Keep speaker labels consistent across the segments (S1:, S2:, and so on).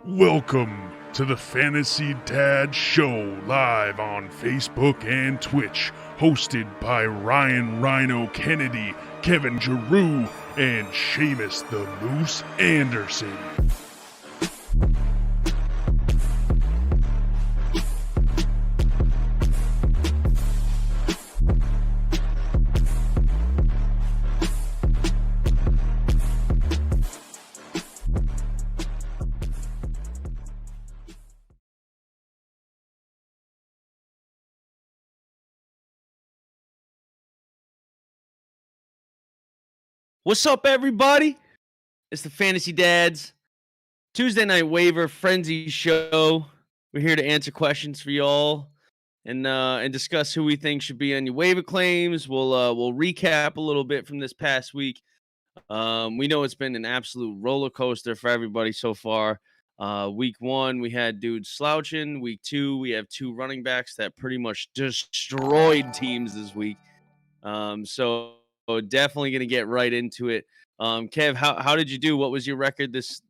S1: Welcome to the Fantasy Dad Show, live on Facebook and Twitch, hosted by Ryan Rhino Kennedy, Kevin Giroux, and Seamus the Moose Anderson.
S2: What's up, everybody? It's the Fantasy Dads Tuesday Night Waiver Frenzy Show. We're here to answer questions for y'all and discuss who we think should be on your waiver claims. We'll recap a little bit from this past week. We know it's been an absolute roller coaster for everybody so far. Week 1, we had dudes slouching. Week 2, we have 2 running backs that pretty much destroyed teams this week. So definitely going to get right into it. Kev, how did you do? What was your record this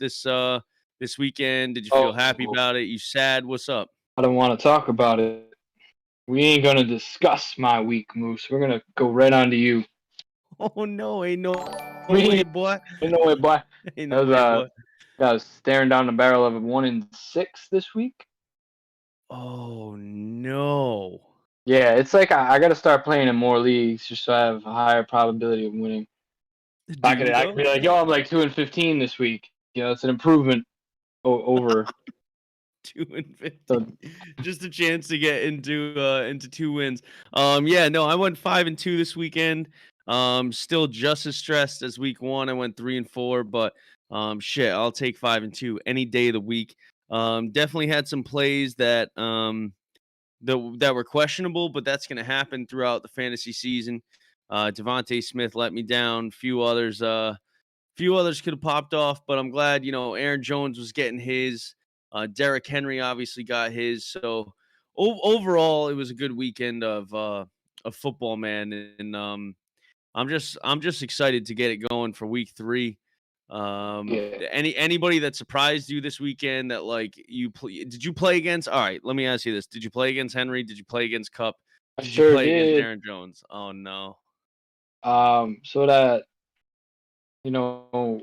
S2: weekend? Did you feel happy about it? You sad? What's up?
S3: I don't want to talk about it. We ain't going to discuss my week, Moose. We're going to go right on to you.
S2: Oh, no. Ain't no way, boy.
S3: Ain't no way, boy.
S2: Ain't no way, boy.
S3: I was staring down the barrel of a 1-6 this week.
S2: Oh, no.
S3: Yeah, it's like I got to start playing in more leagues just so I have a higher probability of winning. I could be like, yo, I'm like 2-15 this week. You know, it's an improvement over
S2: 2-15. So, just a chance to get into 2 wins. Yeah, no, I went 5-2 this weekend. Still just as stressed as week 1. I went 3-4, but shit, I'll take 5-2 any day of the week. Definitely had some plays that that were questionable, but that's going to happen throughout the fantasy season. Devontae Smith let me down. Few others could have popped off, but I'm glad, Aaron Jones was getting his. Derrick Henry obviously got his. So overall, it was a good weekend of football, man. And I'm just excited to get it going for week 3. Anybody that surprised you this weekend that did you play against? All right, let me ask you this: did you play against Henry? Did you play against Cup?
S3: Did you play
S2: against Aaron Jones? Oh no.
S3: So that I'm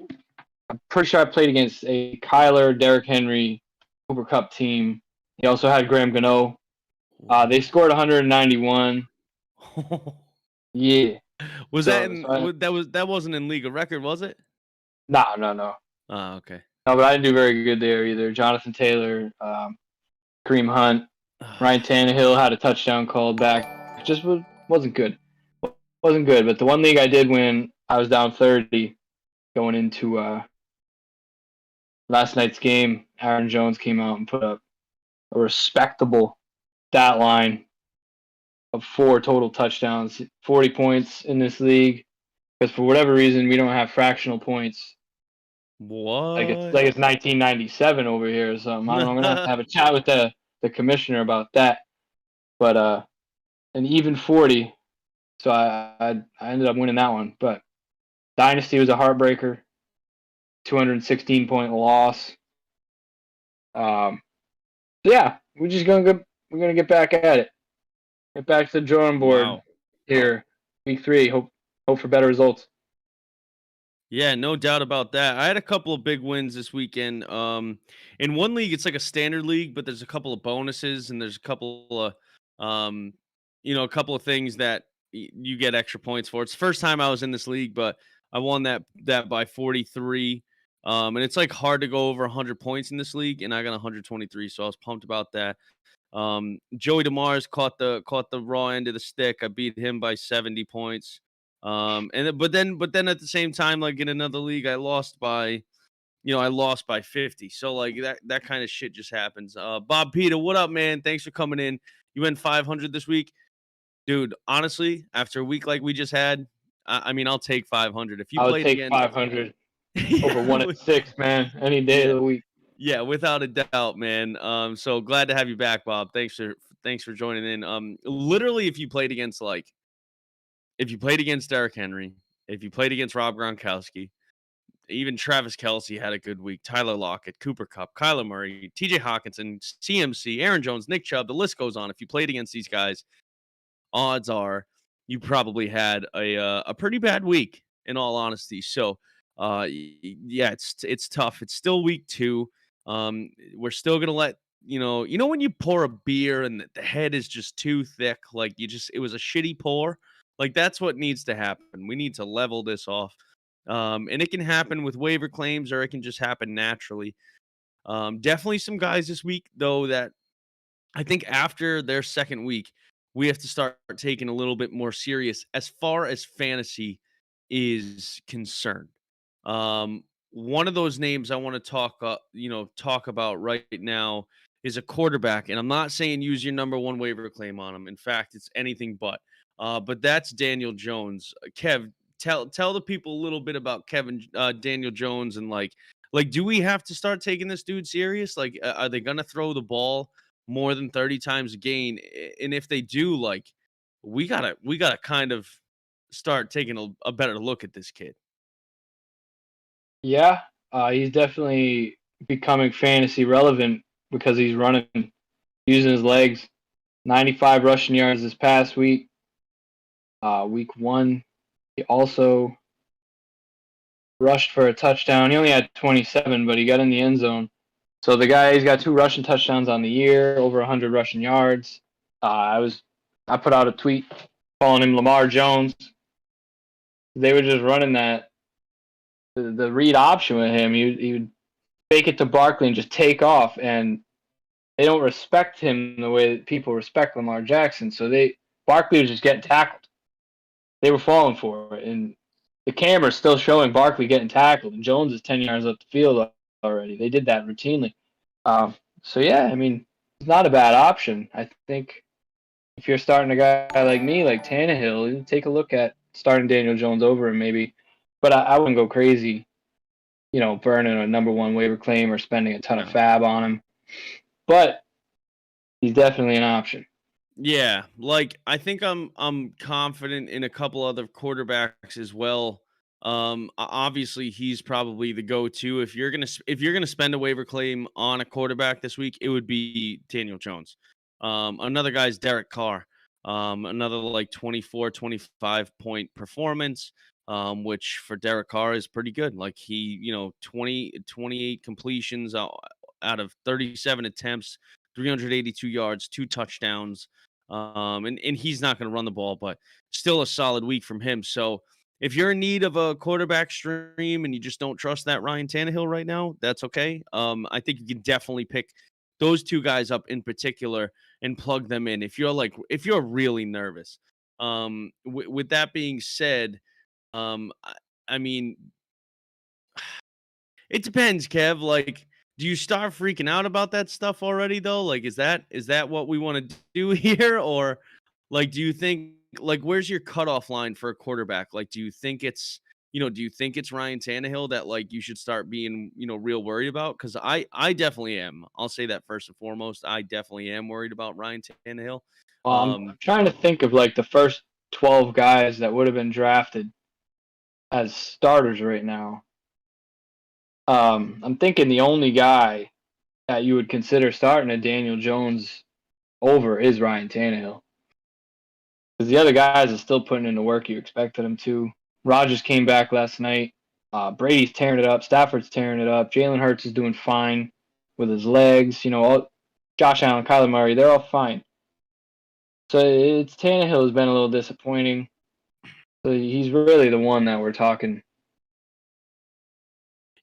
S3: pretty sure I played against a Kyler, Derrick Henry, Cooper Cup team. He also had Graham Gano. They scored 191. Yeah.
S2: That wasn't in league of record, was it?
S3: No.
S2: Oh, okay.
S3: No, but I didn't do very good there either. Jonathan Taylor, Kareem Hunt, Ryan Tannehill had a touchdown called back. It just wasn't good. Wasn't good. But the one league I did win, I was down 30 going into last night's game. Aaron Jones came out and put up a respectable stat line of 4 total touchdowns, 40 points in this league. Because for whatever reason, we don't have fractional points.
S2: What?
S3: Like it's 1997 over here or something. I don't know. I'm gonna have a chat with the commissioner about that. But an even 40. So I ended up winning that one. But Dynasty was a heartbreaker. 216-point loss. Yeah, we're gonna get back at it. Get back to the drawing board here. Week 3. Hope for better results.
S2: Yeah, no doubt about that. I had a couple of big wins this weekend. In one league, it's like a standard league, but there's a couple of bonuses and there's a couple of, a couple of things that you get extra points for. It's the first time I was in this league, but I won that by 43. And it's like hard to go over 100 points in this league, and I got 123, so I was pumped about that. Joey DeMars caught the raw end of the stick. I beat him by 70 points. But then at the same time, like in another league, I lost by 50. So like that kind of shit just happens. Bob Peter, what up, man? Thanks for coming in. You went 500 this week, dude. Honestly, after a week like we just had, I'll take 500. If you played again,
S3: 500 over 1-6, man. Any day of the week.
S2: Yeah, without a doubt, man. So glad to have you back, Bob. Thanks for joining in. Literally, if you played against Derrick Henry, if you played against Rob Gronkowski, even Travis Kelce had a good week. Tyler Lockett, Cooper Kupp, Kyler Murray, TJ Hawkinson, CMC, Aaron Jones, Nick Chubb. The list goes on. If you played against these guys, odds are you probably had a pretty bad week, in all honesty. So, yeah, it's tough. It's still week 2. We're still gonna let when you pour a beer and the head is just too thick, like it was a shitty pour. Like that's what needs to happen. We need to level this off. And it can happen with waiver claims or it can just happen naturally. Definitely some guys this week, though, that I think after their second week, we have to start taking a little bit more serious as far as fantasy is concerned. One of those names I want to talk about right now is a quarterback, and I'm not saying use your number one waiver claim on him. In fact, it's anything but. But that's Daniel Jones. Kev, tell the people a little bit about Daniel Jones, and like do we have to start taking this dude serious? Like, are they gonna throw the ball more than 30 times a game? And if they do, like, we gotta kind of start taking a better look at this kid.
S3: Yeah, he's definitely becoming fantasy relevant because he's running, using his legs. 95 rushing yards this past week. Week 1, he also rushed for a touchdown. He only had 27, but he got in the end zone. So he's got 2 rushing touchdowns on the year, over 100 rushing yards. I put out a tweet calling him Lamar Jones. They were just running the read option with him. He would fake it to Barkley and just take off, and they don't respect him the way that people respect Lamar Jackson. So Barkley was just getting tackled. They were falling for it, and the camera's still showing Barkley getting tackled, and Jones is 10 yards up the field already. They did that routinely. So yeah, I mean, it's not a bad option. I think if you're starting a guy like me, like Tannehill, take a look at starting Daniel Jones over him maybe. But I wouldn't go crazy, burning a number one waiver claim or spending a ton of fab on him. But he's definitely an option.
S2: Yeah, like I think I'm confident in a couple other quarterbacks as well. Obviously he's probably the go-to. If you're gonna spend a waiver claim on a quarterback this week, it would be Daniel Jones. Another guy's Derek Carr. Another like 24, 25 point performance, which for Derek Carr is pretty good. Like he, 28 completions out of 37 attempts, 382 yards, 2 touchdowns. And he's not going to run the ball, but still a solid week from him. So if you're in need of a quarterback stream and you just don't trust that Ryan Tannehill right now, that's okay. I think you can definitely pick those 2 guys up in particular and plug them in if you're really nervous. With that being said, I mean, it depends, Kev. Like, do you start freaking out about that stuff already though? Like, is that what we want to do here? Or like, do you think, like, where's your cutoff line for a quarterback? Like, do you think it's Ryan Tannehill that like you should start being, real worried about? Cause I definitely am. I'll say that first and foremost. I definitely am worried about Ryan Tannehill.
S3: I'm trying to think of like the first 12 guys that would have been drafted as starters right now. I'm thinking the only guy that you would consider starting a Daniel Jones over is Ryan Tannehill. Because the other guys are still putting in the work you expected them to. Rodgers came back last night. Brady's tearing it up. Stafford's tearing it up. Jalen Hurts is doing fine with his legs. Josh Allen, Kyler Murray, they're all fine. So Tannehill has been a little disappointing. So he's really the one that we're talking.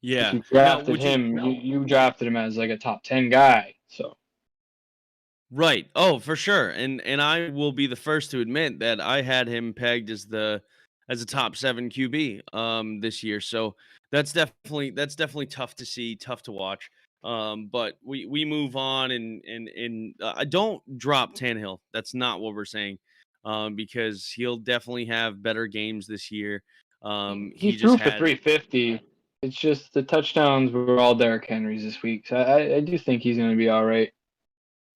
S2: Yeah.
S3: If you drafted him, you drafted him as like a top 10 guy. So.
S2: Right. Oh, for sure. And I will be the first to admit that I had him pegged as a top 7 QB this year. So that's definitely tough to see, tough to watch. But we move on and I don't drop Tannehill. That's not what we're saying. Because he'll definitely have better games this year.
S3: He threw for 350. It's just the touchdowns were all Derrick Henry's this week. So I do think he's going to be all right.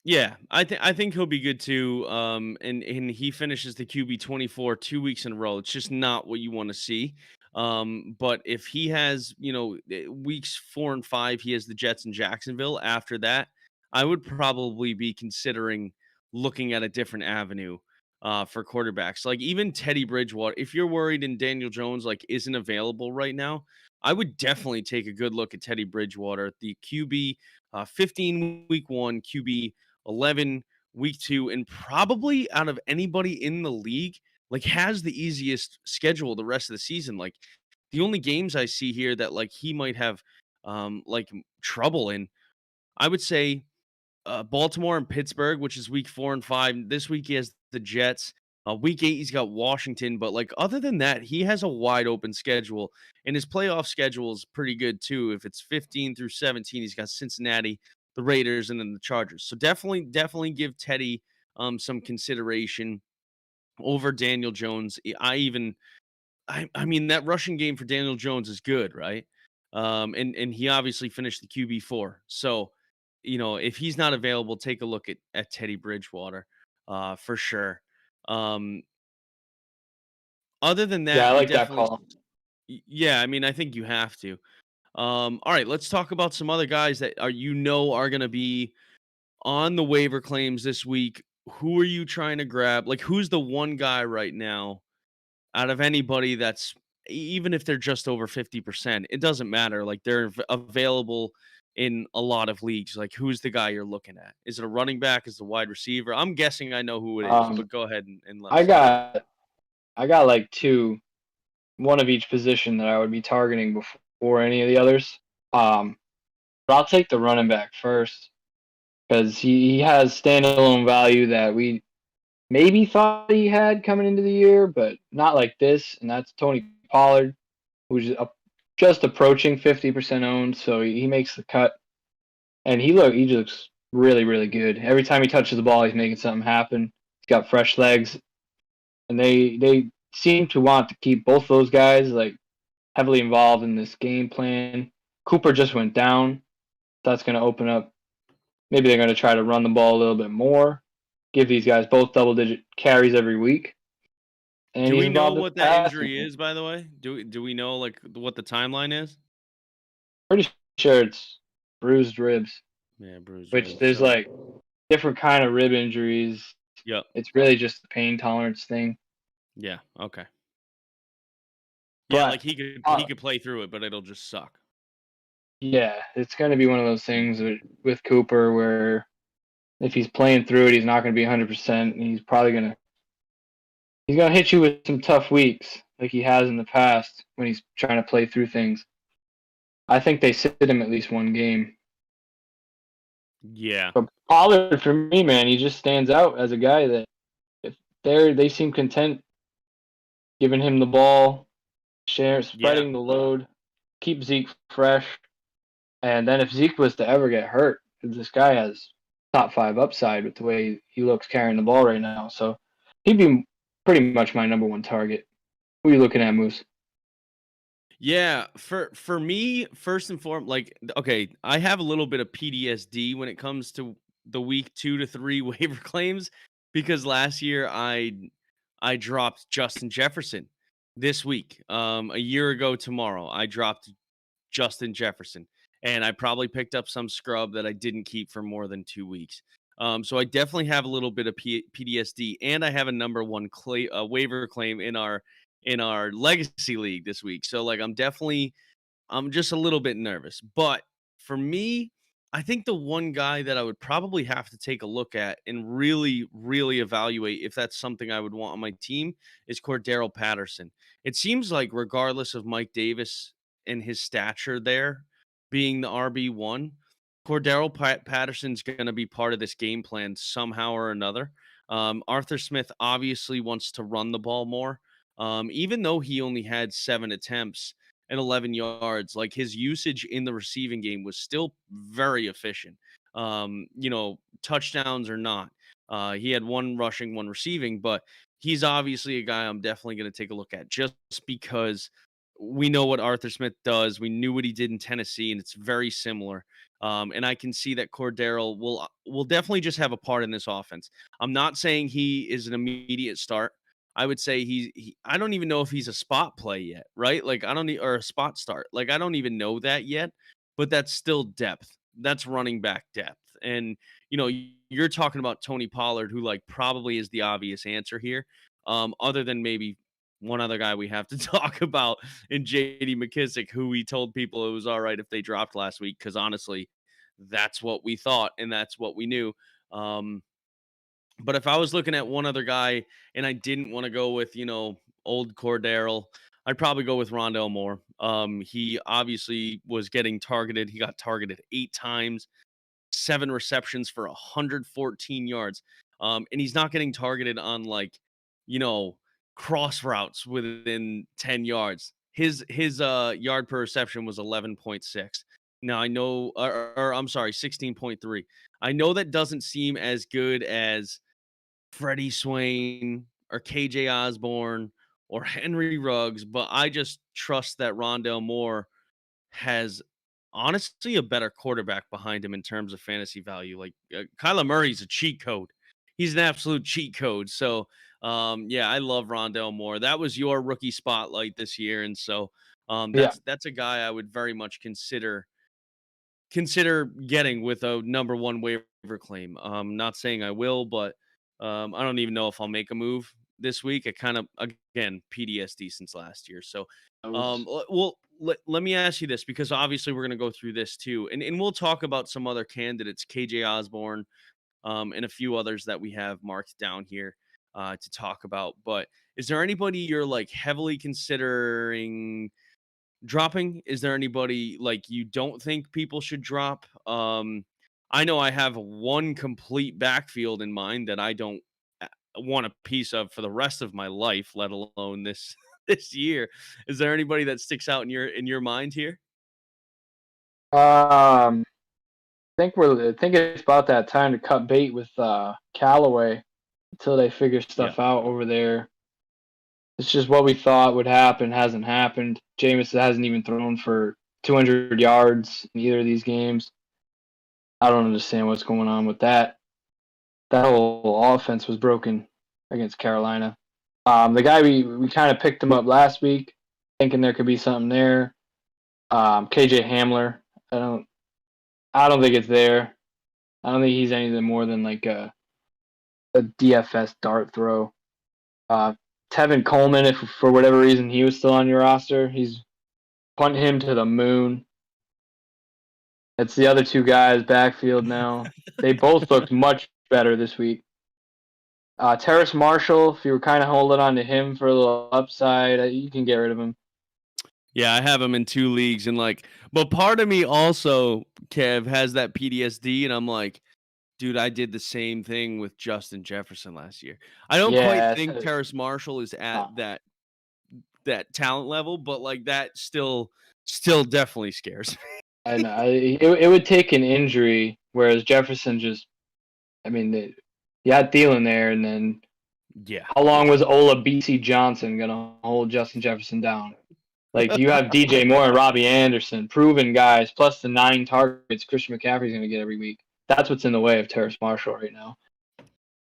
S2: Yeah, I think he'll be good too. And he finishes the QB 24 2 weeks in a row. It's just not what you want to see. But if he has, weeks 4 and 5, he has the Jets and Jacksonville. After that, I would probably be considering looking at a different avenue for quarterbacks. Like even Teddy Bridgewater. If you're worried and Daniel Jones like isn't available right now, I would definitely take a good look at Teddy Bridgewater, the QB 15 week one, QB 11 week 2, and probably out of anybody in the league, like has the easiest schedule the rest of the season. Like the only games I see here that like he might have trouble in, I would say Baltimore and Pittsburgh, which is week 4 and 5. This week he has the Jets. Week 8 he's got Washington, but like other than that, he has a wide open schedule, and his playoff schedule is pretty good too. If it's 15 through 17, he's got Cincinnati, the Raiders, and then the Chargers. So definitely give Teddy some consideration over Daniel Jones. I mean that rushing game for Daniel Jones is good, right? And he obviously finished the QB4. So, if he's not available, take a look at Teddy Bridgewater, for sure. Um, Other than
S3: Yeah,
S2: that,
S3: I
S2: I
S3: like that
S2: definitely,
S3: call.
S2: yeah. I mean, I think you have to. All right, let's talk about some other guys that are going to be on the waiver claims this week. Who are you trying to grab? Like, who's the one guy right now out of anybody that's even if they're just over 50%, it doesn't matter. Like they're available in a lot of leagues. Like who's the guy you're looking at? Is it a running back? Is it a wide receiver? I'm guessing I know who it is,
S3: Um,
S2: but go ahead and let
S3: I
S2: us know.
S3: got I got like two, one of each position that I would be targeting before any of the others. But I'll take the running back first because he has standalone value that we maybe thought he had coming into the year, but not like this. And that's Tony Pollard, who's just approaching 50% owned, so he makes the cut. And he just looks really, really good. Every time he touches the ball, he's making something happen. He's got fresh legs, and they seem to want to keep both those guys like heavily involved in this game plan. Cooper just went down. That's going to open up. Maybe they're going to try to run the ball a little bit more, give these guys both double-digit carries every week, and
S2: Do
S3: he's
S2: we know
S3: involved in
S2: what
S3: the
S2: that
S3: passing
S2: injury
S3: game.
S2: is, by the way? Do we know like what the timeline is?
S3: Pretty sure it's bruised ribs,
S2: Yeah, bruised
S3: which
S2: ribs.
S3: there's
S2: So,
S3: like different kind of rib injuries.
S2: yep.
S3: It's really just a pain tolerance thing.
S2: Yeah. Okay. Yeah, like
S3: But
S2: he could play through it, but it'll just suck.
S3: yeah, it's going to be one of those things with Cooper where if he's playing through it, he's not going to be 100%, and he's going to hit you with some tough weeks like he has in the past when he's trying to play through things. I think they sit him at least one game.
S2: Yeah.
S3: But Pollard, for me, man, he just stands out as a guy that if they seem content giving him the ball,
S2: Yeah.
S3: spreading the load, keep Zeke fresh, and then if Zeke was to ever get hurt, this guy has top 5 upside with the way he looks carrying the ball right now. So he'd be pretty much my number one target. Who are you looking at, Moose?
S2: Yeah, for me, first and foremost, like okay, I have a little bit of PTSD when it comes to the week 2 to 3 waiver claims because last year I dropped Justin Jefferson this week. A year ago tomorrow, I dropped Justin Jefferson, and I probably picked up some scrub that I didn't keep for more than 2 weeks. So I definitely have a little bit of PTSD, and I have a number one waiver claim in our legacy league this week. So like I'm just a little bit nervous. But for me, I think the one guy that I would probably have to take a look at and really, really evaluate if that's something I would want on my team is Cordero Patterson. It seems like regardless of Mike Davis and his stature there being the RB1, Cordero Patterson's going to be part of this game plan somehow or another. Arthur Smith obviously wants to run the ball more. Even though he only had 7 attempts and 11 yards, like his usage in the receiving game was still very efficient. Touchdowns or not. He had one rushing, one receiving, but he's obviously a guy I'm definitely going to take a look at just because we know what Arthur Smith does. We knew what he did in Tennessee, and it's very similar. And I can see that Cordero will definitely just have a part in this offense. I'm not saying he is an immediate start. I would say I don't even know if he's a spot play yet, right? Like I don't need or a spot start. Like I don't even know that yet, but that's still depth. That's running back depth. And you're talking about Tony Pollard, who like probably is the obvious answer here. Other than maybe one other guy we have to talk about in JD McKissick, who we told people it was all right if they dropped last week, because honestly, that's what we thought and that's what we knew. But if I was looking at one other guy and I didn't want to go with, old Cordero, I'd probably go with Rondell Moore. He obviously was getting targeted. He got targeted 8 times, 7 receptions for 114 yards. And he's not getting targeted on cross routes within 10 yards. His yard per reception was 11.6. Now I know, or I'm sorry, 16.3. I know that doesn't seem as good as Freddie Swain or KJ Osborne or Henry Ruggs, but I just trust that Rondell Moore has honestly a better quarterback behind him in terms of fantasy value. Like Kyler Murray's a cheat code. He's an absolute cheat code. So, yeah, I love Rondell Moore. That was your rookie spotlight this year, and so that's a guy I would very much consider getting with a number 1 waiver claim. Not saying I will, but I don't even know if I'll make a move this week. I kind of, again, PTSD since last year. So, let me ask you this, because obviously we're going to go through this too. And we'll talk about some other candidates, KJ Osborne, and a few others that we have marked down here to talk about. But is there anybody you're like heavily considering dropping? Is there anybody like you don't think people should drop? I know I have one complete backfield in mind that I don't want a piece of for the rest of my life, let alone this year. Is there anybody that sticks out in your mind here?
S3: I think it's about that time to cut bait with Callaway until they figure stuff out over there. It's just what we thought would happen hasn't happened. Jameis hasn't even thrown for 200 yards in either of these games. I don't understand what's going on with that. That whole offense was broken against Carolina. The guy we kind of picked him up last week, thinking there could be something there. KJ Hamler. I don't think it's there. I don't think he's anything more than like a DFS dart throw. Tevin Coleman, if for whatever reason he was still on your roster, he's punting him to the moon. It's the other 2 guys backfield now. They both looked much better this week. Terrace Marshall, if you were kind of holding on to him for a little upside, you can get rid of him.
S2: Yeah, I have him in 2 leagues, and but part of me also, Kev, has that PTSD, and I'm like, dude, I did the same thing with Justin Jefferson last year. I don't quite think Terrace Marshall is at that talent level, but like that still definitely scares me.
S3: I know it would take an injury, whereas Jefferson just, you had Thielen there, and then how long was Ola BC Johnson gonna hold Justin Jefferson down? Like you have DJ Moore and Robbie Anderson, proven guys, plus the 9 targets Christian McCaffrey's gonna get every week. That's what's in the way of Terrace Marshall right now.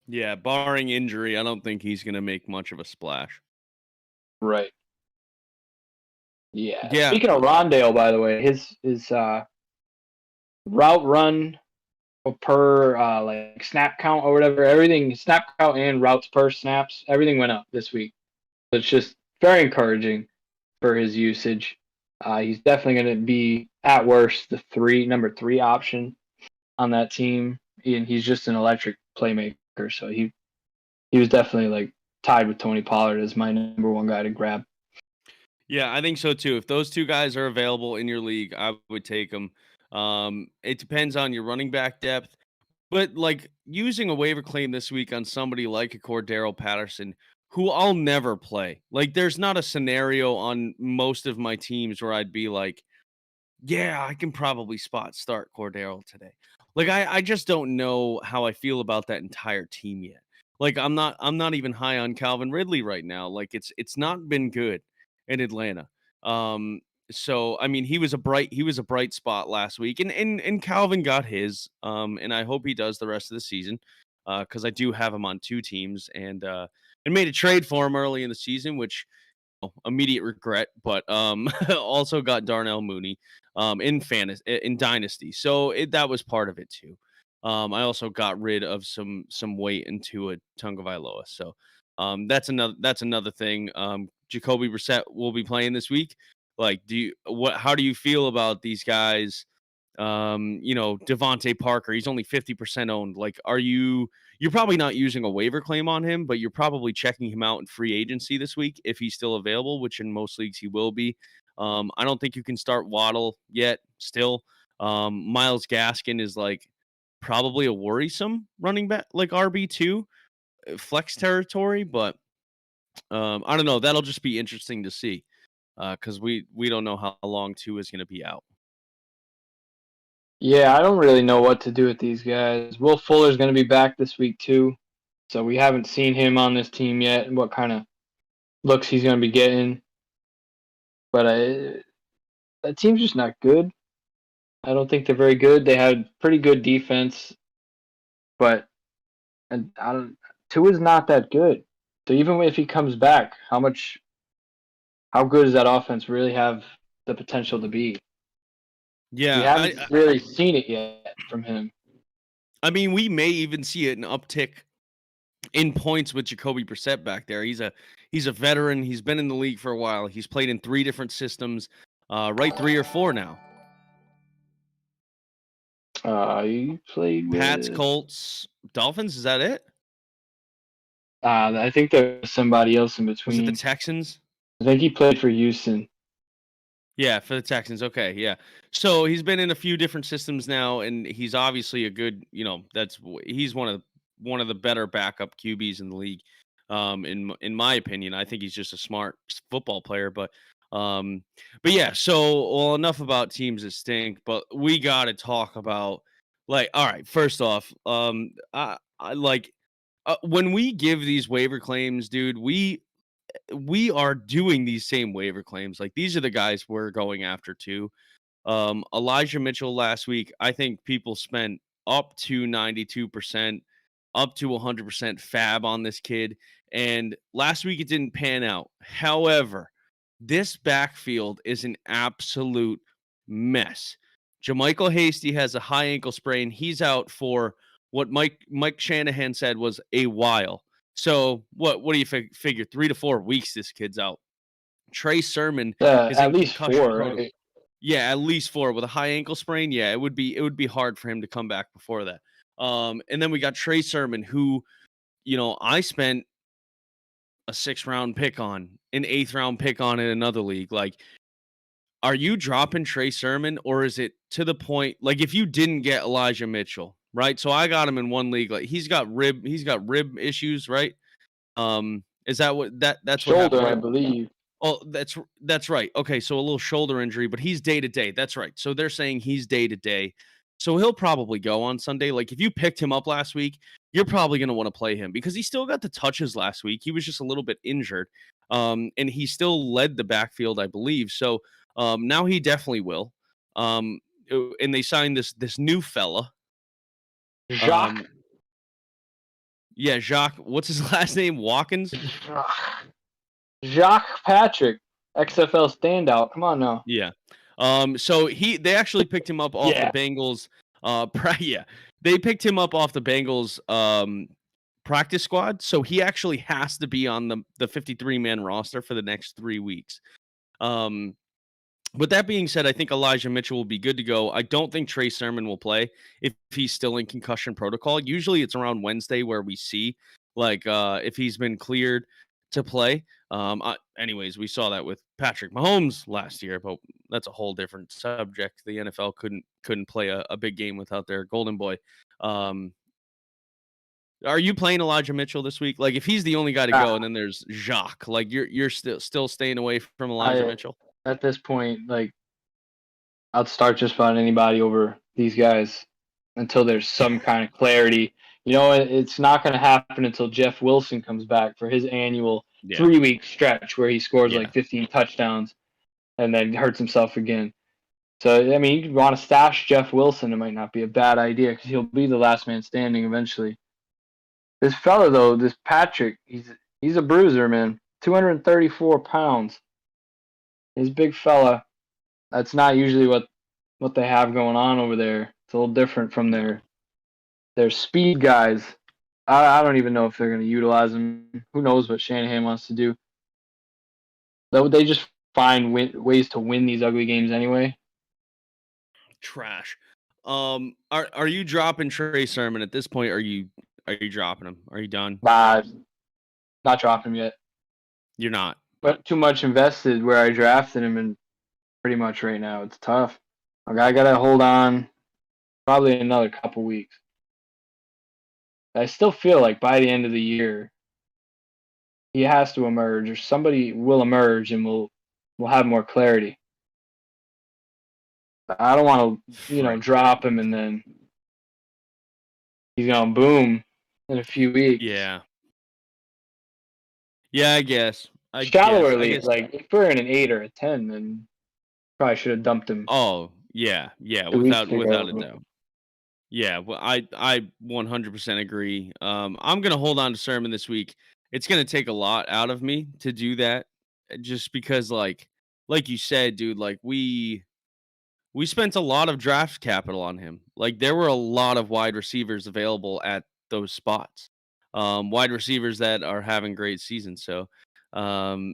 S2: Yeah, barring injury, I don't think he's gonna make much of a splash.
S3: Right. Yeah. Speaking of Rondell, by the way, his route run per snap count or whatever, everything, snap count and routes per snaps, everything went up this week. So it's just very encouraging for his usage. He's definitely going to be, at worst, the number 3 option on that team, and he's just an electric playmaker. So he was definitely tied with Tony Pollard as my number 1 guy to grab.
S2: Yeah, I think so too. If those 2 guys are available in your league, I would take them. It depends on your running back depth, but using a waiver claim this week on somebody like a Cordero Patterson, who I'll never play. There's not a scenario on most of my teams where I'd be like, yeah, I can probably spot start Cordero today. I just don't know how I feel about that entire team yet. I'm not even high on Calvin Ridley right now. It's not been good in Atlanta. So I mean, he was a bright spot last week, and Calvin got his. And I hope he does the rest of the season, because I do have him on 2 teams, and made a trade for him early in the season, which immediate regret, but also got Darnell Mooney in Dynasty. So that was part of it too. I also got rid of some weight into a Tagovailoa. So that's another thing. Jacoby Brissett will be playing this week. Like, how do you feel about these guys? Devontae Parker, he's only 50% owned. Like, you're probably not using a waiver claim on him, but you're probably checking him out in free agency this week if he's still available, which in most leagues he will be. I don't think you can start Waddle yet still. Myles Gaskin is like probably a worrisome running back, like RB2 flex territory, but I don't know. That'll just be interesting to see, because we don't know how long 2 is going to be out.
S3: Yeah, I don't really know what to do with these guys. Will Fuller's going to be back this week too, so we haven't seen him on this team yet and what kind of looks he's going to be getting. But that team's just not good. I don't think they're very good. They had pretty good defense, but Tua's not that good. So even if he comes back, how good does that offense really have the potential to be?
S2: Yeah,
S3: we haven't really seen it yet from him.
S2: I mean, we may even see an uptick in points with Jacoby Brissett back there. He's a veteran. He's been in the league for a while. He's played in 3 different systems, right? 3 or 4 now.
S3: He played with
S2: Pats, Colts, Dolphins. Is that it?
S3: I think there's somebody else in between.
S2: Was it the Texans?
S3: I think he played for Houston.
S2: Yeah, for the Texans. Okay, yeah. So he's been in a few different systems now, and he's obviously a good. He's one of the better backup QBs in the league. In my opinion, I think he's just a smart football player. But yeah. So enough about teams that stink. But we got to talk about, like, all right. First off, I like when we give these waiver claims, dude. We are doing these same waiver claims. Like, these are the guys we're going after too. Elijah Mitchell last week, I think people spent up to 92%, up to 100% fab on this kid. And last week it didn't pan out. However, this backfield is an absolute mess. JaMychal Hasty has a high ankle sprain. He's out for what Mike Shanahan said was a while. So what do you figure? 3 to 4 weeks this kid's out. Trey Sermon is
S3: at least 4, right?
S2: Yeah, at least 4 with a high ankle sprain. Yeah, it would be hard for him to come back before that. And then we got Trey Sermon, who, I spent a 6th round pick on, an 8th round pick on in another league. Like, are you dropping Trey Sermon, or is it to the point, like, if you didn't get Elijah Mitchell, right? So I got him in one league. Like, he's got rib issues, right? Is that what that's
S3: shoulder,
S2: what happened?
S3: I believe.
S2: Oh, that's right. Okay, so a little shoulder injury, but he's day to day. That's right. So they're saying he's day to day. So he'll probably go on Sunday. Like, if you picked him up last week, you're probably going to want to play him because he still got the touches last week. He was just a little bit injured. And he still led the backfield, I believe. So now he definitely will. And they signed this new fella.
S3: Jacques.
S2: Yeah, Jacques. What's his last name? Watkins?
S3: Jacques Patrick, XFL standout. Come on now.
S2: Yeah. So they actually picked him up off the Bengals. They picked him up off the Bengals practice squad. So he actually has to be on the 53-man roster for the next 3 weeks. With that being said, I think Elijah Mitchell will be good to go. I don't think Trey Sermon will play if he's still in concussion protocol. Usually it's around Wednesday where we see, like, if he's been cleared to play. Anyways, we saw that with Patrick Mahomes last year, but that's a whole different subject. The NFL couldn't play a big game without their golden boy. Are you playing Elijah Mitchell this week? Like, if he's the only guy to go, and then there's Jacques, like, you're still staying away from Elijah Mitchell?
S3: At this point, like, I'd start just about anybody over these guys until there's some kind of clarity. It's not going to happen until Jeff Wilson comes back for his annual 3-week stretch where he scores like 15 touchdowns. and then hurts himself again. So, I mean, you want to stash Jeff Wilson, it might not be a bad idea because he'll be the last man standing eventually. This fella, though, this Patrick, he's a bruiser, man. 234 pounds. He's a big fella. That's not usually what they have going on over there. It's a little different from their speed guys. I don't even know if they're going to utilize him. Who knows what Shanahan wants to do. Though they just find ways to win these ugly games anyway.
S2: Trash. Are you dropping Trey Sermon at this point? Are you dropping him? Are you done?
S3: Not dropping him yet.
S2: You're not.
S3: But too much invested where I drafted him, and pretty much right now it's tough. I gotta hold on probably another couple weeks. I still feel like by the end of the year he has to emerge, or somebody will emerge, and we'll have more clarity. I don't want to, drop him and then he's gonna boom in a few weeks.
S2: Yeah. Yeah, I guess.
S3: Shallowerly, like if we're in an 8 or a 10, then probably should have dumped him.
S2: Oh, yeah, without a doubt. Yeah, well, I 100% agree. I'm gonna hold on to Sermon this week. It's gonna take a lot out of me to do that, just because, like you said, dude, like we spent a lot of draft capital on him. Like there were a lot of wide receivers available at those spots. Wide receivers that are having great seasons. So, Rhino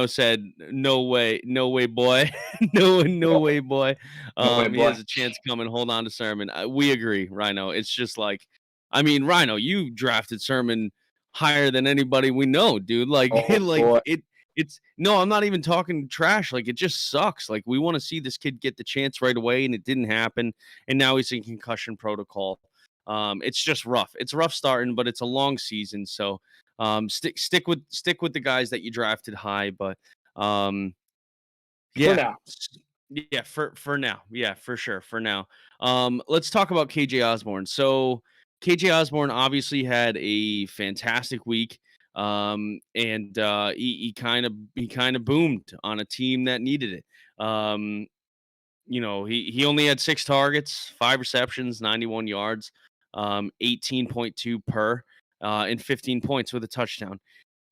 S2: said, "No way, boy, no way, boy." He has a chance coming. Hold on to Sermon. We agree, Rhino. It's just like, I mean, Rhino, you drafted Sermon higher than anybody we know, dude. Like, It's no, I'm not even talking trash. Like, it just sucks. Like, we want to see this kid get the chance right away, and it didn't happen. And now he's in concussion protocol. It's just rough. It's rough starting, but it's a long season. So, stick with the guys that you drafted high. But,
S3: for now.
S2: Yeah, for now. Yeah, for sure. For now. Let's talk about KJ Osborne. So, KJ Osborne obviously had a fantastic week. And he kind of boomed on a team that needed it. He only had 6 targets, 5 receptions, 91 yards, 18.2 per, and 15 points with a touchdown.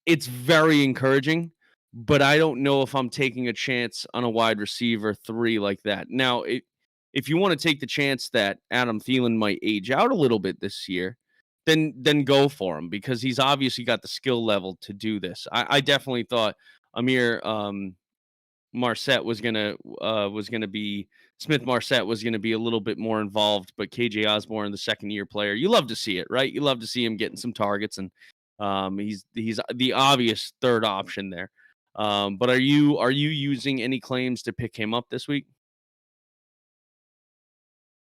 S2: It's very encouraging, but I don't know if I'm taking a chance on a wide receiver 3 like that. Now, if you want to take the chance that Adam Thielen might age out a little bit this year, then go for him, because he's obviously got the skill level to do this. I definitely thought Amir Marset was gonna be Smith Marset was gonna be a little bit more involved, but KJ Osborne, the second-year player, you love to see it, right? You love to see him getting some targets, and he's the obvious third option there. But are you using any claims to pick him up this week?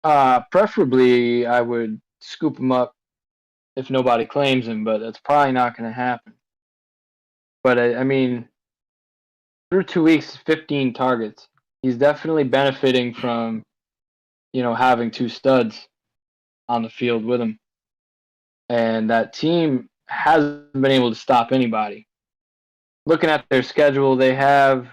S3: Preferably, I would scoop him up if nobody claims him, but that's probably not going to happen. But I mean, through 2 weeks, 15 targets. He's definitely benefiting from, having 2 studs on the field with him. And that team hasn't been able to stop anybody. Looking at their schedule, they have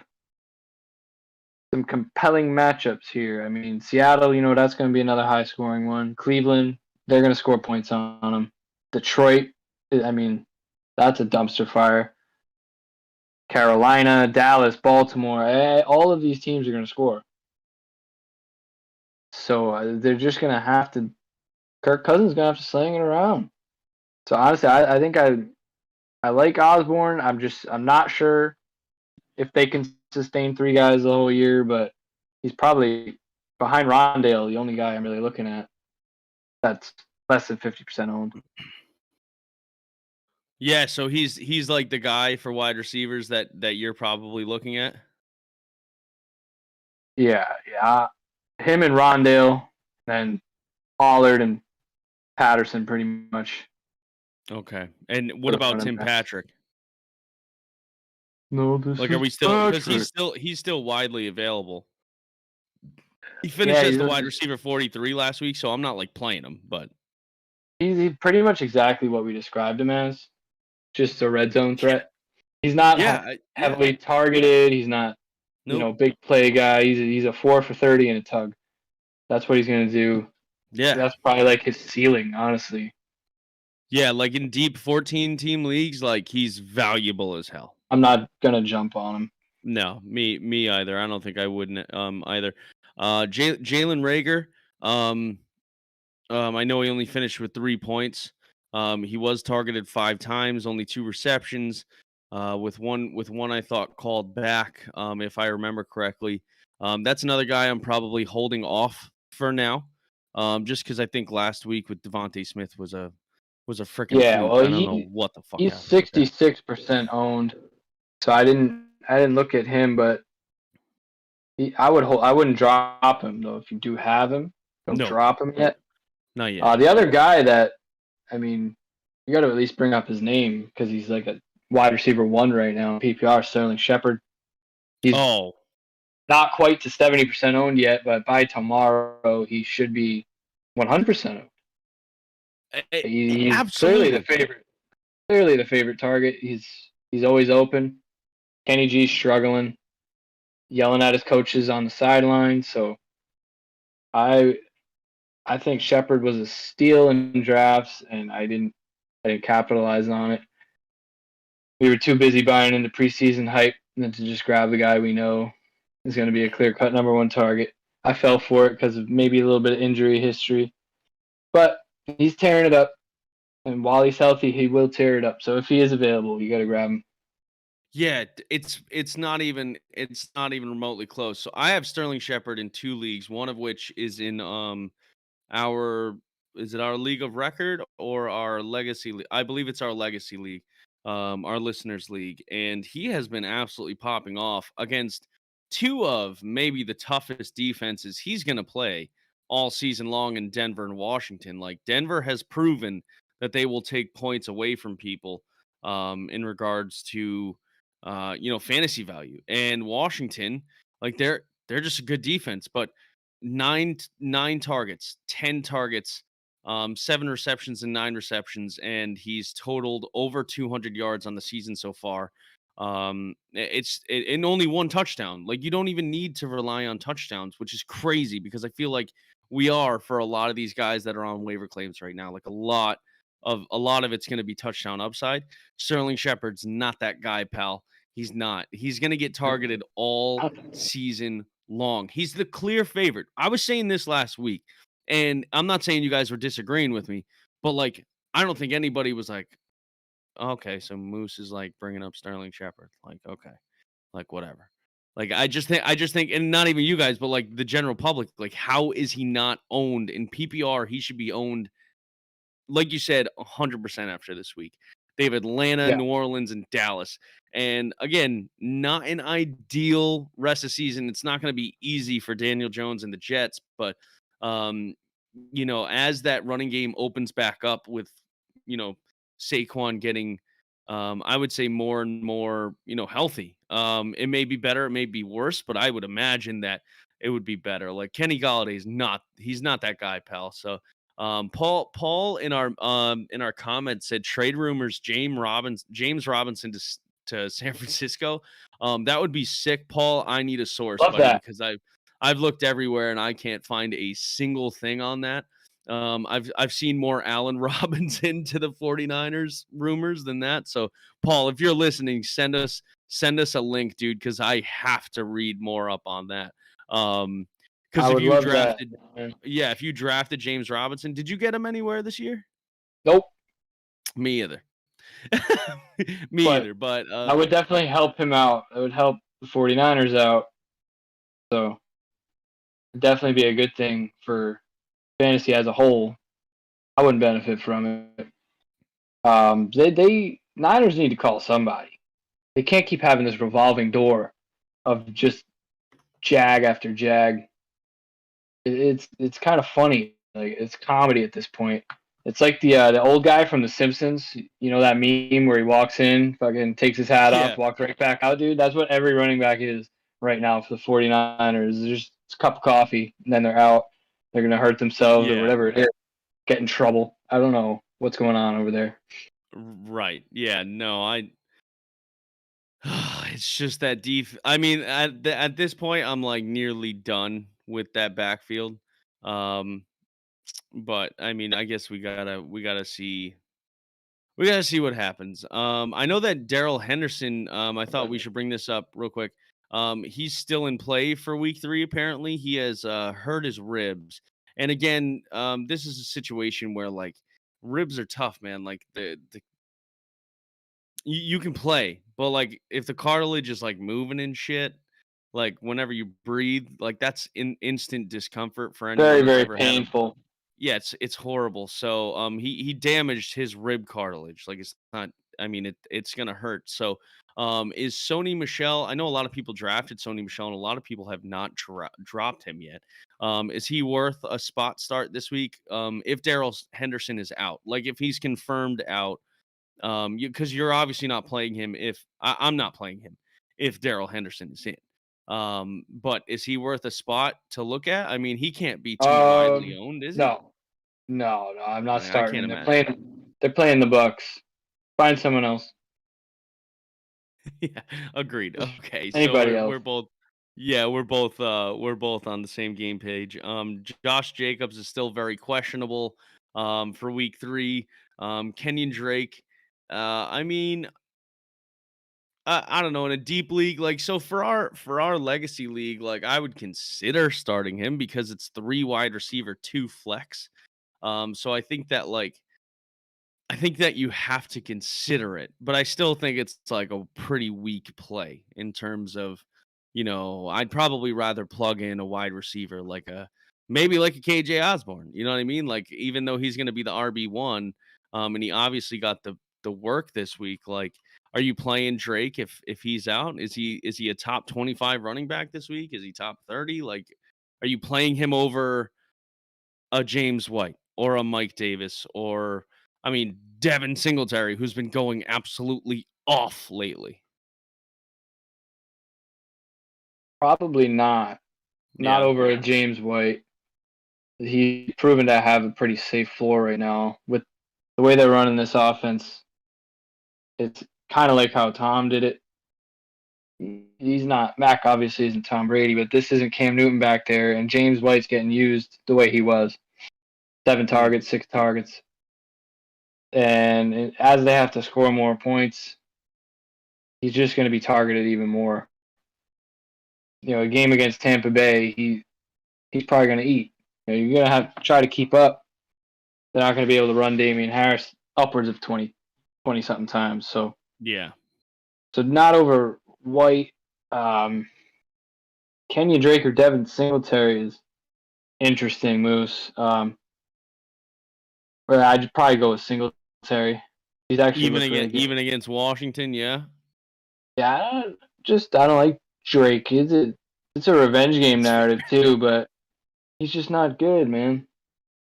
S3: some compelling matchups here. I mean, Seattle, that's going to be another high-scoring one. Cleveland, they're going to score points on them. Detroit, I mean, that's a dumpster fire. Carolina, Dallas, Baltimore, all of these teams are going to score. So they're just going to have to – Kirk Cousins is going to have to sling it around. So honestly, I think I like Osborne. I'm not sure if they can sustain 3 guys the whole year, but he's probably behind Rondell, the only guy I'm really looking at that's less than 50% owned.
S2: Yeah, so he's like the guy for wide receivers that you're probably looking at.
S3: Yeah. Him and Rondell, and Pollard and Patterson, pretty much.
S2: Okay, and what about Tim Patrick?
S3: No, this
S2: are we still, because he's still widely available. He finished as the wide receiver 43 last week, so I'm not like playing him, but
S3: he's pretty much exactly what we described him as. Just a red zone threat. He's not
S2: Yeah,
S3: heavily targeted. He's not,
S2: nope.
S3: big play guy. He's a 4 for 30 in a tug. That's what he's gonna do.
S2: Yeah,
S3: That's probably like his ceiling, honestly.
S2: yeah. Like in deep 14-team leagues, like he's valuable as hell.
S3: I'm not gonna jump on him.
S2: No, me either. I don't think I wouldn't either. Jalen Rager. I know he only finished with 3 points. He was targeted 5 times, only 2 receptions. With one I thought called back, if I remember correctly. That's another guy I'm probably holding off for now. Just because I think last week with Devontae Smith was a freaking
S3: Yeah,
S2: fluke.
S3: well,
S2: I don't know what the fuck
S3: he's
S2: happened with that.
S3: 66% owned, so I didn't look at him, but I wouldn't drop him though. If you do have him, don't
S2: No,
S3: drop him yet.
S2: not yet.
S3: The other guy that, I mean, you got to at least bring up his name because he's like a wide receiver 1 right now in PPR. Sterling Shepard. He's not quite to 70% owned yet, but by tomorrow he should be 100% owned. He's
S2: absolutely
S3: clearly the favorite target. He's always open. Kenny G's struggling, yelling at his coaches on the sideline. So I think Shepard was a steal in drafts, and I didn't capitalize on it. We were too busy buying into preseason hype than to just grab the guy we know is going to be a clear-cut number 1 target. I fell for it because of maybe a little bit of injury history, but he's tearing it up. And while he's healthy, he will tear it up. So if he is available, you got to grab him.
S2: Yeah, it's not even remotely close. So I have Sterling Shepard in 2 leagues, one of which is in our is it our league of record or our legacy league? I believe it's our legacy league, our listeners league, and he has been absolutely popping off against 2 of maybe the toughest defenses he's going to play all season long in Denver and Washington. Like Denver has proven that they will take points away from people in regards to fantasy value. And Washington, like they're just a good defense, but nine targets, 10 targets, 7 receptions and 9 receptions, and he's totaled over 200 yards on the season so far. And only 1 touchdown. Like you don't even need to rely on touchdowns, which is crazy because I feel like we are for a lot of these guys that are on waiver claims right now. Like a lot of it's going to be touchdown upside. Sterling Shepard's not that guy, pal. He's not. He's going to get targeted all season long. He's the clear favorite. I was saying this last week, and I'm not saying you guys were disagreeing with me, but like I don't think anybody was like, okay, so Moose is like bringing up Sterling Shepard. Like, okay, like whatever. Like I just think, and not even you guys, but like the general public, like how is he not owned in PPR? He should be owned, like you said, 100% after this week. They have Atlanta, New Orleans, and Dallas. And again, not an ideal rest of season. It's not going to be easy for Daniel Jones and the Jets, but as that running game opens back up with, Saquon getting, I would say more and more, healthy. It may be better, it may be worse, but I would imagine that it would be better. Like Kenny Galladay's he's not that guy, pal. So Paul in our comments said trade rumors James Robinson to San Francisco. That would be sick, Paul. I need a source,
S3: Love
S2: buddy,
S3: that.
S2: because I've looked everywhere and I can't find a single thing on that. I've seen more Allen Robinson to the 49ers rumors than that. So Paul, if you're listening, send us a link, dude, because I have to read more up on that. Because if you drafted, if you drafted James Robinson, did you get him anywhere this year?
S3: Nope.
S2: Me either. Either. But
S3: I would definitely help him out. I would help the 49ers out. So it'd definitely be a good thing for fantasy as a whole. I wouldn't benefit from it. They Niners need to call somebody. They can't keep having this revolving door of just jag after jag. It's kind of funny. Like it's comedy at this point. It's like the old guy from The Simpsons. You know that meme where he walks in, fucking takes his hat off, walks right back out, dude? That's what every running back is right now for the 49ers. It's just a cup of coffee, and then they're out. They're going to hurt themselves or whatever it is. Get in trouble. I don't know what's going on over there.
S2: Right. Yeah, no, It's just that I mean, at this point, I'm like nearly done with that backfield. Um, but I mean, I guess we gotta see what happens. I know that Daryl Henderson. I thought we should bring this up real quick. He's still in play for week 3. Apparently, he has hurt his ribs. And again, this is a situation where like ribs are tough, man. Like you can play, but like if the cartilage is like moving and shit, like whenever you breathe, like that's instant discomfort for anyone
S3: Very,
S2: that's
S3: very
S2: ever had a
S3: painful.
S2: yeah, it's horrible. So he damaged his rib cartilage. Like it's not I mean it's gonna hurt. So is Sony Michelle? I know a lot of people drafted Sony Michelle and a lot of people have not dropped him yet. Is he worth a spot start this week? If Daryl Henderson is out, like if he's confirmed out, because you're obviously not playing him if I'm not playing him if Daryl Henderson is in. But is he worth a spot to look at? I mean, he can't be too widely owned, is he?
S3: No, no, I'm not
S2: Yeah, I
S3: starting
S2: can't
S3: him.
S2: imagine.
S3: They're playing the Bucks. Find someone else.
S2: Yeah, agreed. Okay, so
S3: Anybody
S2: we're
S3: else.
S2: both yeah, we're both on the same game page. Josh Jacobs is still very questionable for week 3. Kenyon Drake, I mean, I don't know, in a deep league, like so for our legacy league, like I would consider starting him because it's 3 wide receiver, 2 flex. So I think that you have to consider it, but I still think it's like a pretty weak play in terms of, I'd probably rather plug in a wide receiver maybe like a KJ Osborne. You know what I mean? Like even though he's going to be the RB1, and he obviously got the work this week. Like, are you playing Drake if he's out? Is he a top 25 running back this week? Is he top 30? Like, are you playing him over a James White or a Mike Davis or I mean Devin Singletary, who's been going absolutely off lately?
S3: Probably not. Not
S2: Yeah.
S3: over a James White. He's proven to have a pretty safe floor right now with the way they're running this offense. It's kind of like how Tom did it. He's not Mac. Obviously, isn't Tom Brady, but this isn't Cam Newton back there, and James White's getting used the way he was. 7 targets, 6 targets, and as they have to score more points, he's just going to be targeted even more. A game against Tampa Bay, he's probably going to eat. You're going to have to try to keep up. They're not going to be able to run Damian Harris upwards of 20 something times. So
S2: Yeah.
S3: not over White. Kenyon Drake or Devin Singletary is interesting moves. But I'd probably go with Singletary. He's actually
S2: Even against Washington, yeah.
S3: Yeah, I don't like Drake. It's a revenge game narrative too, but he's just not good, man.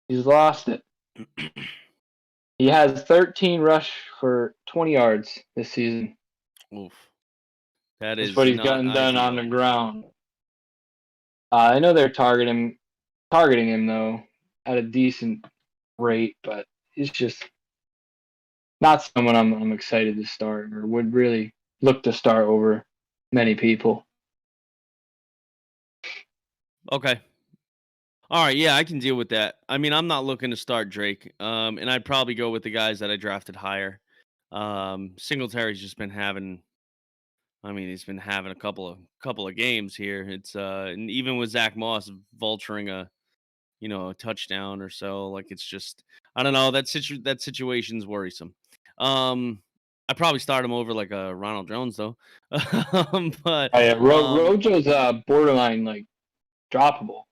S3: He's lost it. He has 13 rush for 20 yards this season.
S2: Oof. That
S3: That's
S2: is
S3: what he's
S2: not
S3: gotten done on
S2: ideal.
S3: the ground. I know they're targeting him though at a decent rate, but it's just not someone I'm excited to start or would really look to start over many people.
S2: Okay. All right, yeah, I can deal with that. I mean, I'm not looking to start Drake. And I'd probably go with the guys that I drafted higher. Singletary's just been having he's been having a couple of games here. It's and even with Zach Moss vulturing a touchdown or so, like it's just I don't know, that situation's worrisome. I probably start him over like a Ronald Jones though. But
S3: Yeah, Rojo's borderline like droppable.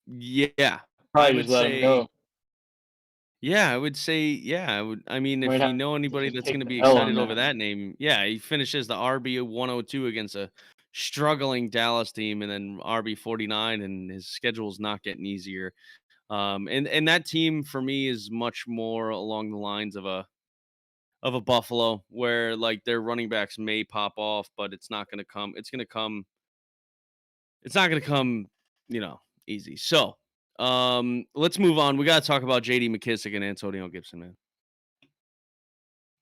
S2: yeah, I
S3: Probably
S2: would
S3: just let him
S2: say
S3: go.
S2: yeah, I would say yeah, I would. I mean,
S3: Might
S2: if you
S3: have
S2: know
S3: to
S2: anybody
S3: just
S2: that's going
S3: take
S2: to
S3: the
S2: be
S3: L on
S2: excited over
S3: that.
S2: that name, yeah, he finishes the RB 102 against a struggling Dallas team, and then RB 49, and his schedule's not getting easier. And that team for me is much more along the lines of a Buffalo, where like their running backs may pop off, but it's not going to come. It's going to come. It's not going to come. Easy. So, let's move on. We got to talk about J.D. McKissick and Antonio Gibson, man.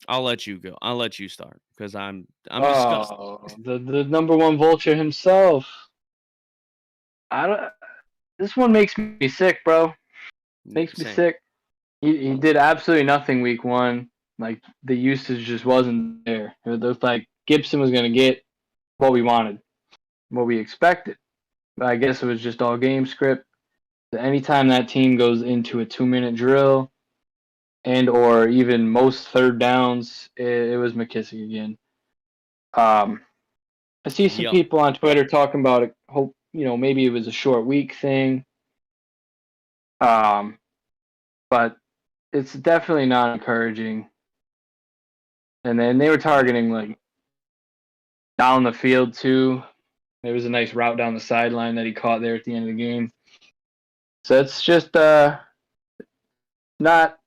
S2: I'll let you go. I'll let you start because I'm disgusted.
S3: The number one vulture himself. I don't. This one makes me sick, bro. Makes me
S2: Same.
S3: sick. He did absolutely nothing week one. Like the usage just wasn't there. It was like Gibson was gonna get what we wanted, what we expected. But I guess it was just all game script. Anytime that team goes into a 2-minute drill and or even most third downs, it was Mckissick again. I see some
S2: Yep.
S3: people on Twitter talking about it. Hope maybe it was a short week thing. But it's definitely not encouraging. And then they were targeting like down the field too. There was a nice route down the sideline that he caught there at the end of the game. So it's just not.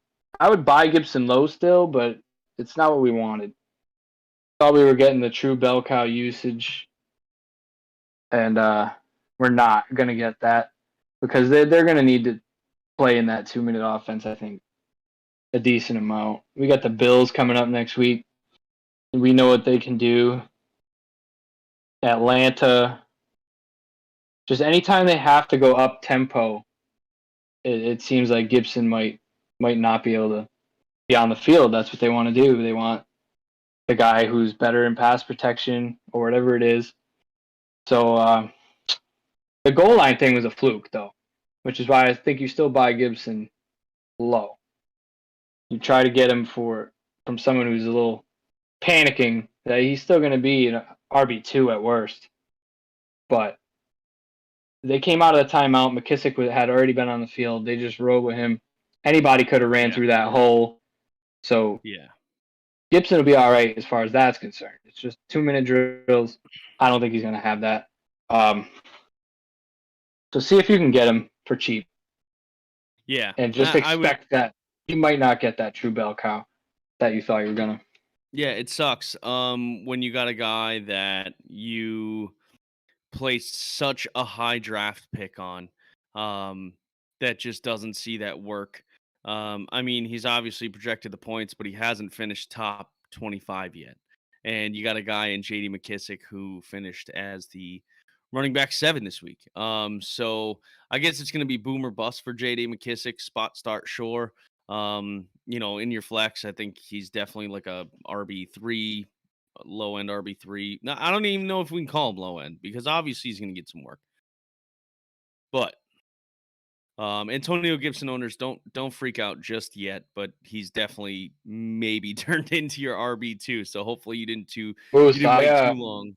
S3: I would buy Gibson low still, but it's not what we wanted. Thought we were getting the true bell cow usage, and we're not gonna get that because they're gonna need to play in that 2-minute offense. I think a decent amount. We got the Bills coming up next week. We know what they can do. Atlanta. Just anytime they have to go up tempo, it seems like Gibson might not be able to be on the field. That's what they want to do. They want the guy who's better in pass protection or whatever it is. So the goal line thing was a fluke, though, which is why I think you still buy Gibson low. You try to get him from someone who's a little panicking that he's still going to be an RB2 at worst. But they came out of the timeout. Mckissick had already been on the field. They just rode with him. Anybody could have ran through that hole. So Gibson will be all right as far as that's concerned. It's just 2-minute drills. I don't think he's going to have that. So see if you can get him for cheap.
S2: Yeah.
S3: And just expect that you might not get that true bell cow that you thought you were going to.
S2: Yeah, it sucks. When you got a guy that you placed such a high draft pick on, that just doesn't see that work. I mean, he's obviously projected the points, but he hasn't finished top 25 yet. And you got a guy in JD McKissick who finished as the running back 7 this week. So I guess it's going to be boom or bust for JD McKissick. Spot start, sure. In your flex, I think he's definitely like a RB3, low end RB3. Now, I don't even know if we can call him low end because obviously he's going to get some work. But Antonio Gibson owners, don't freak out just yet, but he's definitely maybe turned into your RB2. So hopefully you didn't wait too long.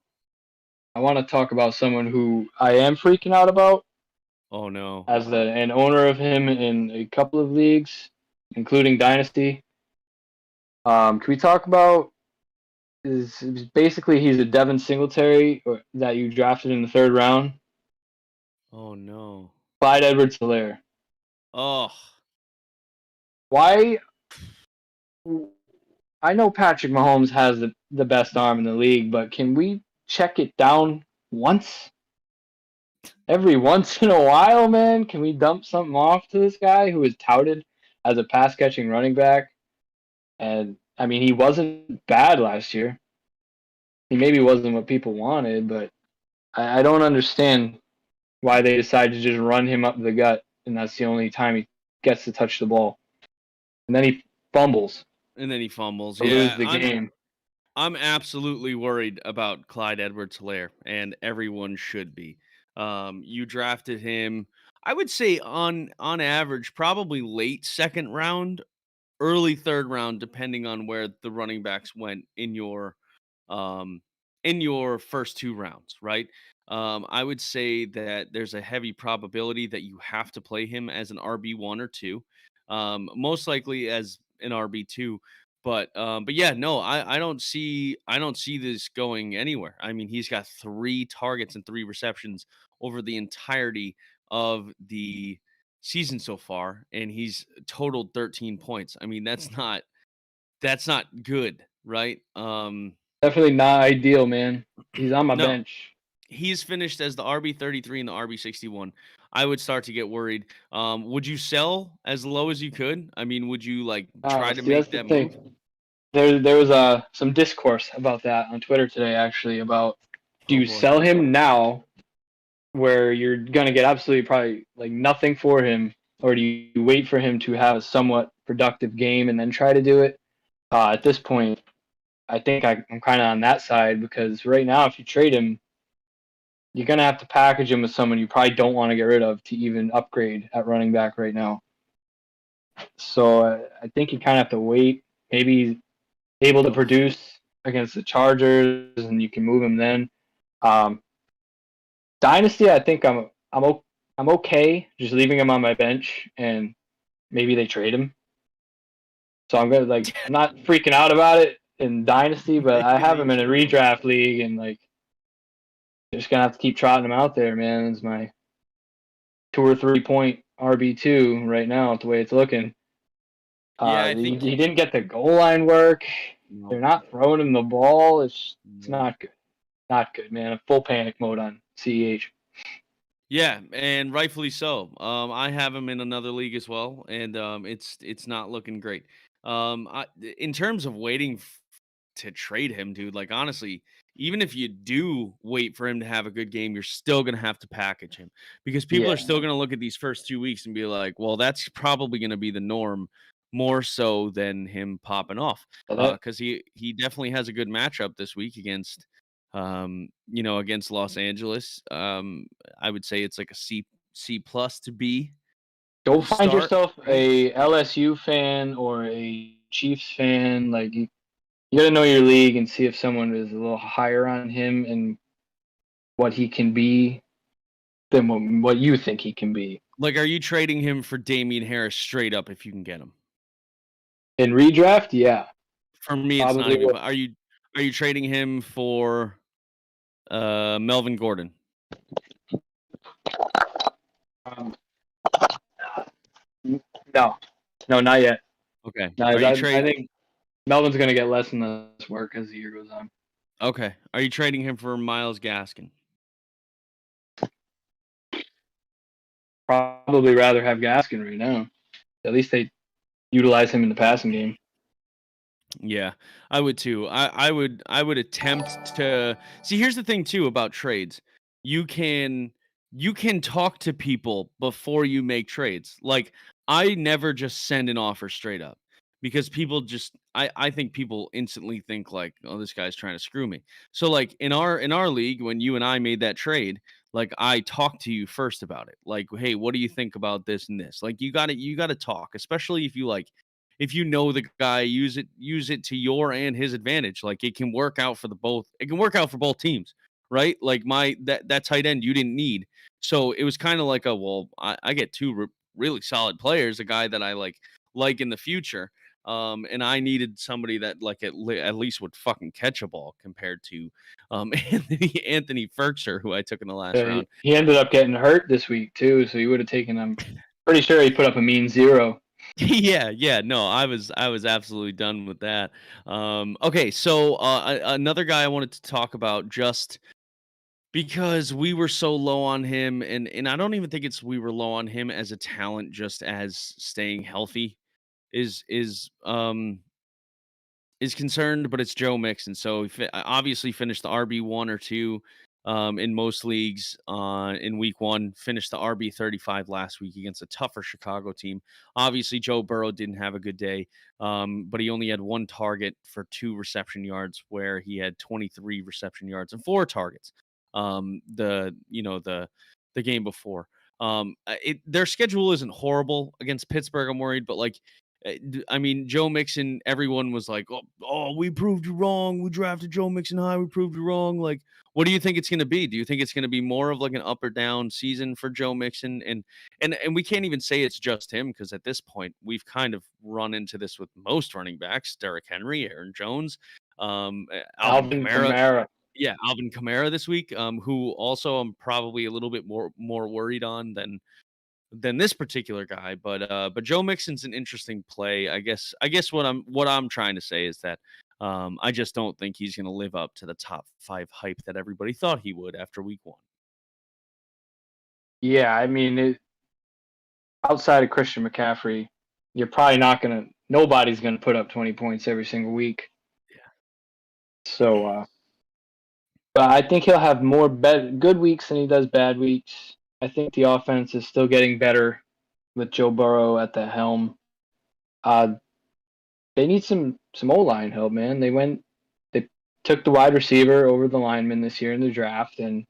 S3: I want to talk about someone who I am freaking out about.
S2: Oh no!
S3: As an owner of him in a couple of leagues, including Dynasty. Can we talk about? Is basically he's a Devin Singletary that you drafted in the 3rd round.
S2: Oh no!
S3: Clyde Edwards-Helaire.
S2: Oh.
S3: Why? I know Patrick Mahomes has the best arm in the league, but can we check it down once? Every once in a while, man, can we dump something off to this guy who is touted as a pass-catching running back? And, I mean, he wasn't bad last year. He maybe wasn't what people wanted, but I don't understand why they decided to just run him up the gut, and that's the only time he gets to touch the ball. And then he fumbles.
S2: Yeah,
S3: lose the game.
S2: I'm absolutely worried about Clyde Edwards-Helaire, and everyone should be. You drafted him, I would say on average, probably late 2nd round, early 3rd round, depending on where the running backs went in your first 2 rounds, right? I would say that there's a heavy probability that you have to play him as an RB1 or 2, most likely as an RB2. But yeah, no, I don't see this going anywhere. I mean, he's got 3 targets and 3 receptions over the entirety of the season so far, and he's totaled 13 points. I mean, that's not good, right?
S3: Definitely not ideal, man. He's on my bench.
S2: He's finished as the RB33 and the RB61. I would start to get worried. Would you sell as low as you could? I mean, would you try to make that move?
S3: there was some discourse about that on Twitter today, actually, about do you sell him now where you're going to get absolutely probably like nothing for him, or do you wait for him to have a somewhat productive game and then try to do it? At this point, I think I'm kind of on that side, because right now, if you trade him, you're going to have to package him with someone you probably don't want to get rid of to even upgrade at running back right now. So I think you kind of have to wait. Maybe he's able to produce against the Chargers, and you can move him then. Dynasty, I think I'm okay just leaving him on my bench, and maybe they trade him. So I'm not freaking out about it in Dynasty, but I have him in a redraft league, and just gonna have to keep trotting him out there, man. It's my 2 or 3 point RB2 right now, the way it's looking.
S2: Yeah, I think
S3: he didn't get the goal line work.
S2: No.
S3: They're not throwing him the ball. It's not good. Not good, man. Full panic mode on CEH.
S2: Yeah, and rightfully so. I have him in another league as well, and it's not looking great. In terms of waiting to trade him, dude, like honestly, even if you do wait for him to have a good game, you're still gonna have to package him, because people are still gonna look at these first 2 weeks and be like, well, that's probably gonna be the norm more so than him popping off. Because he definitely has a good matchup this week against against Los Angeles. I would say it's like a C plus to B.
S3: Go find yourself a LSU fan or a Chiefs fan. Like you got to know your league and see if someone is a little higher on him and what he can be than what you think he can be.
S2: Like, are you trading him for Damian Harris straight up if you can get him?
S3: In redraft, yeah.
S2: For me, it's not even. Are you trading him for Melvin Gordon?
S3: No, not yet.
S2: Okay.
S3: No, I think Melvin's going to get less and less work as the year goes on.
S2: Okay. Are you trading him for Myles Gaskin?
S3: Probably rather have Gaskin right now. At least they utilize him in the passing game.
S2: Yeah, I would too. I would attempt to see. Here's the thing too about trades. You can talk to people before you make trades. Like, I never just send an offer straight up, because people just I think people instantly think like, oh, this guy's trying to screw me. So like in our league, when you and I made that trade, like I talked to you first about it. Like, hey, what do you think about this and this? Like you gotta talk, especially if you know the guy, use it to your and his advantage. Like it can work out for both teams, right? Like that tight end you didn't need. So it was kind of like I get two really solid players, a guy that I like in the future. And I needed somebody that like at least would fucking catch a ball compared to Anthony Ferkser, who I took in the last round.
S3: He ended up getting hurt this week too, so you would have taken him. Pretty sure he put up a mean 0.
S2: Yeah, no, I was absolutely done with that. Okay, so another guy I wanted to talk about, just because we were so low on him, and I don't even think we were low on him as a talent, just as staying healthy is concerned, but it's Joe Mixon. So he obviously finished the RB1 or 2 in most leagues in week 1, finished the RB35 last week against a tougher Chicago team. Obviously, Joe Burrow didn't have a good day, but he only had 1 target for 2 reception yards, where he had 23 reception yards and 4 targets the game before. Their schedule isn't horrible against Pittsburgh, I'm worried, but I mean, Joe Mixon, everyone was like, oh, we proved you wrong. We drafted Joe Mixon high. We proved you wrong. Like, what do you think it's going to be? Do you think it's going to be more of like an up or down season for Joe Mixon? And we can't even say it's just him, because at this point, we've kind of run into this with most running backs: Derrick Henry, Aaron Jones, Alvin Kamara. Yeah, Alvin Kamara this week, who also I'm probably a little bit more worried on than this particular guy, but Joe Mixon's an interesting play. I guess what I'm trying to say is that I just don't think he's going to live up to the top 5 hype that everybody thought he would after week 1.
S3: Yeah, I mean, outside of Christian McCaffrey, you're probably not going to nobody's going to put up 20 points every single week.
S2: Yeah.
S3: So, but I think he'll have more good weeks than he does bad weeks. I think the offense is still getting better with Joe Burrow at the helm. They need some O-line help, man. They took the wide receiver over the lineman this year in the draft, and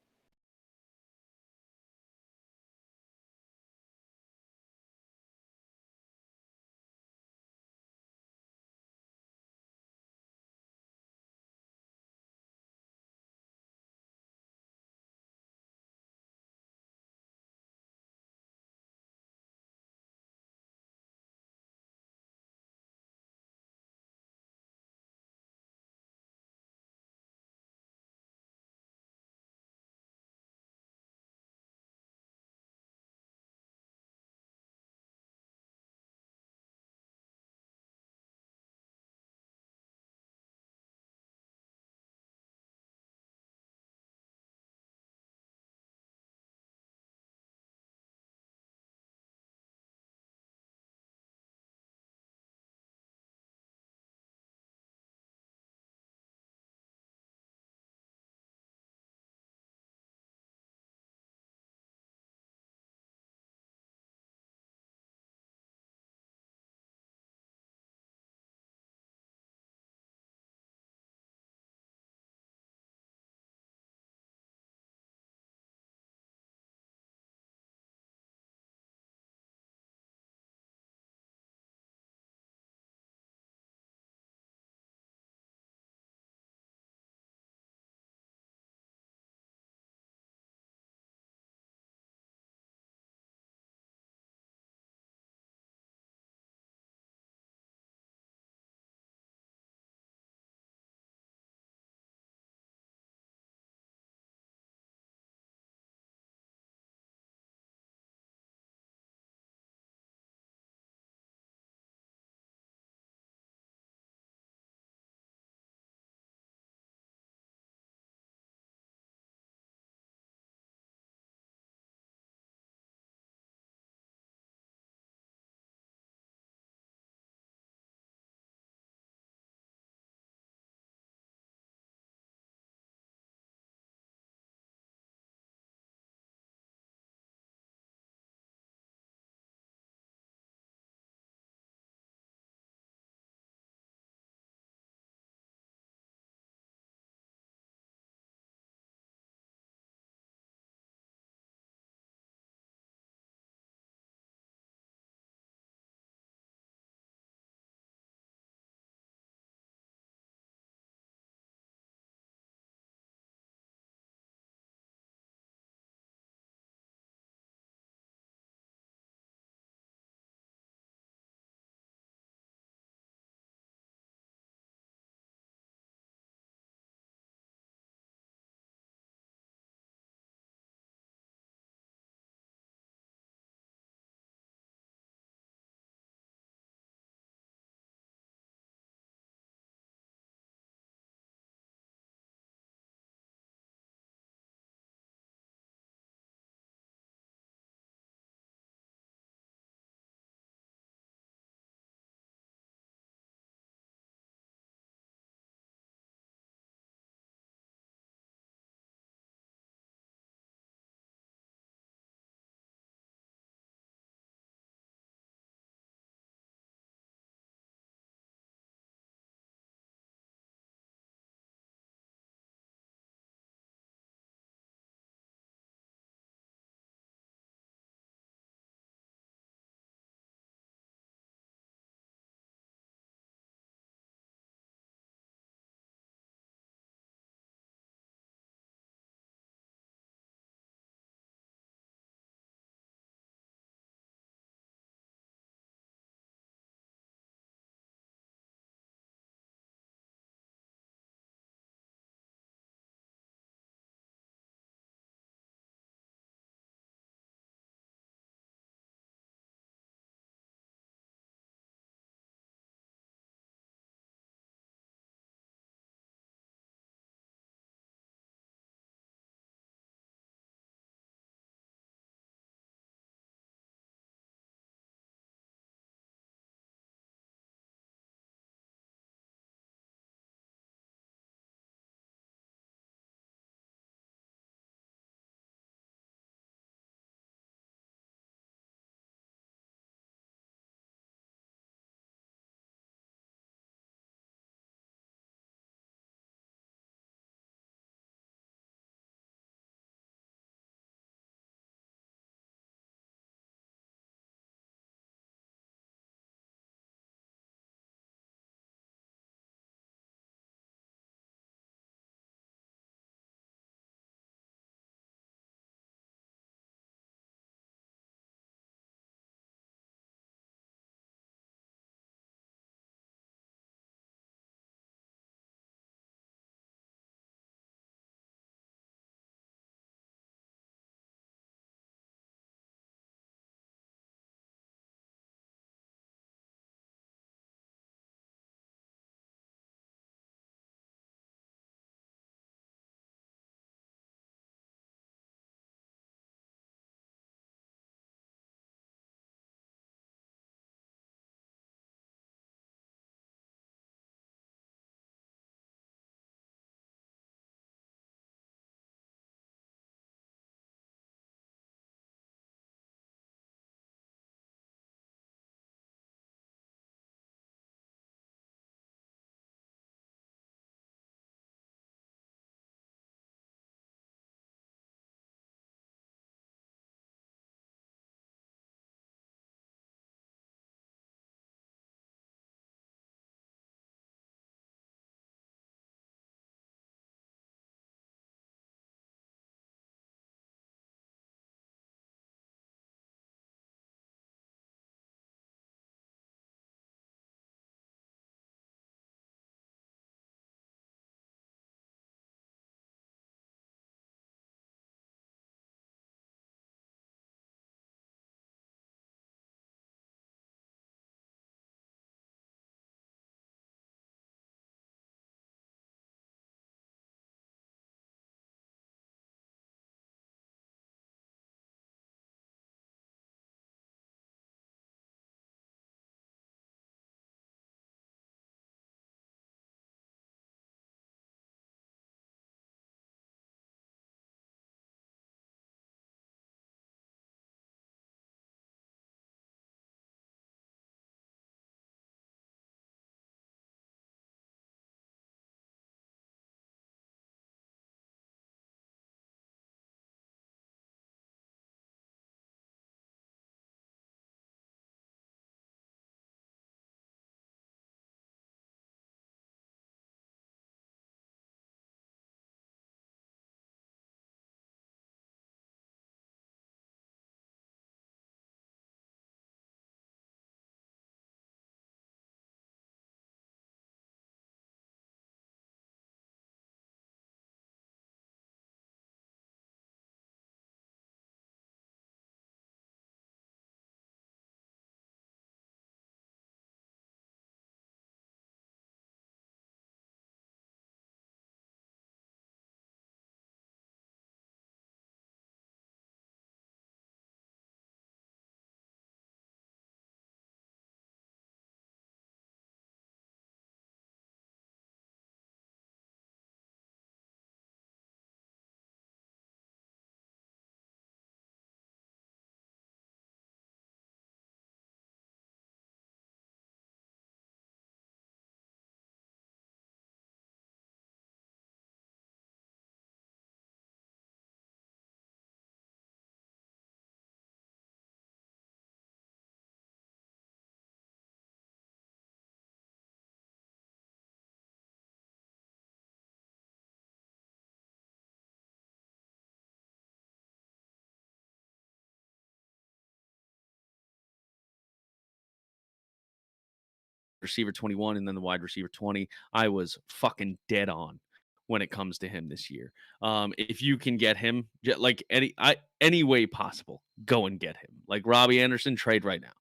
S2: receiver 21 and then the wide receiver 20. I was fucking dead on when it comes to him this year. If you can get him, like any way possible, go and get him. Like Robbie Anderson, trade right now